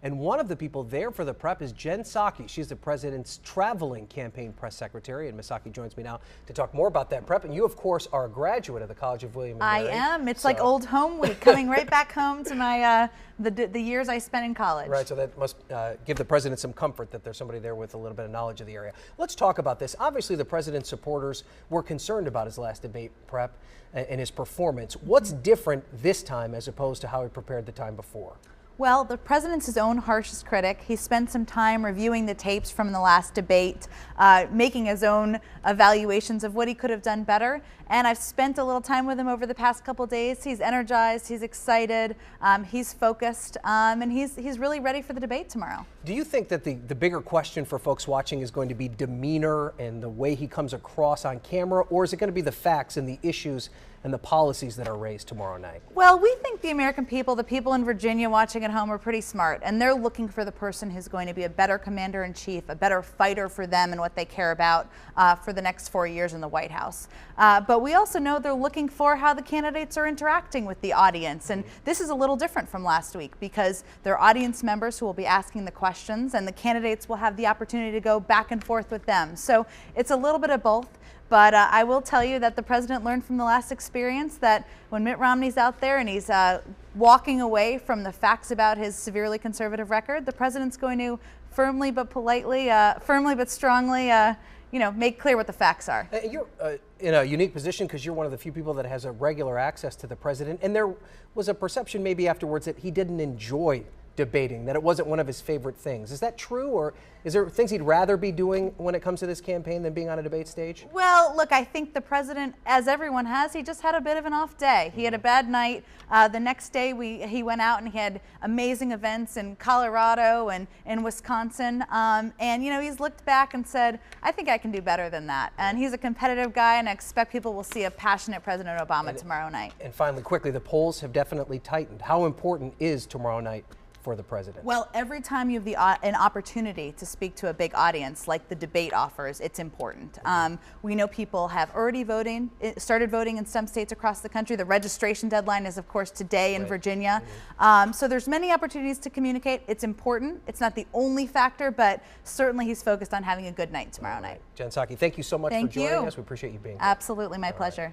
And one of the people there for the prep is Jen Psaki. She's the president's traveling campaign press secretary, and Ms. Psaki joins me now to talk more about that prep. And you, of course, are a graduate of the College of William & Mary. I am. It's like old home week, coming right back home to my the years I spent in college. Right, so that must give the president some comfort that there's somebody there with a little bit of knowledge of the area. Let's talk about this. Obviously, the president's supporters were concerned about his last debate prep and his performance. What's different this time as opposed to how he prepared the time before? Well, the president's his own harshest critic. He spent some time reviewing the tapes from the last debate, making his own evaluations of what he could have done better. And I've spent a little time with him over the past couple days. He's energized, he's excited, he's focused, and he's really ready for the debate tomorrow. Do you think that the bigger question for folks watching is going to be demeanor and the way he comes across on camera, or is it going to be the facts and the issues and the policies that are raised tomorrow night? Well, we think the American people, the people in Virginia watching at home, are pretty smart, and they're looking for the person who's going to be a better commander-in-chief, a better fighter for them and what they care about for the next 4 years in the White House. But we also know they're looking for how the candidates are interacting with the audience, and this is a little different from last week because they're audience members who will be asking the questions, and the candidates will have the opportunity to go back and forth with them. So it's a little bit of both. But I will tell you that the president learned from the last experience that when Mitt Romney's out there and he's walking away from the facts about his severely conservative record, the president's going to firmly but politely, firmly but strongly, make clear what the facts are. You're in a unique position because you're one of the few people that has a regular access to the president. And there was a perception maybe afterwards that he didn't enjoy debating, that it wasn't one of his favorite things. Is that true, or is there things he'd rather be doing when it comes to this campaign than being on a debate stage? Well, look, I think the president, as everyone has, he just had a bit of an off day. He had a bad night. The next day he went out and he had amazing events in Colorado and in Wisconsin. And he's looked back and said, I think I can do better than that. And he's a competitive guy, and I expect people will see a passionate President Obama tomorrow night. And finally, quickly, the polls have definitely tightened. How important is tomorrow night for the president? Well, every time you have an opportunity to speak to a big audience like the debate offers, it's important. We know people have already started voting in some states across the country. The registration deadline is, of course, today in Virginia. So there's many opportunities to communicate. It's important. It's not the only factor, but certainly he's focused on having a good night tomorrow night. Jen Psaki, thank you so much for joining us. We appreciate you being here. Absolutely, my pleasure.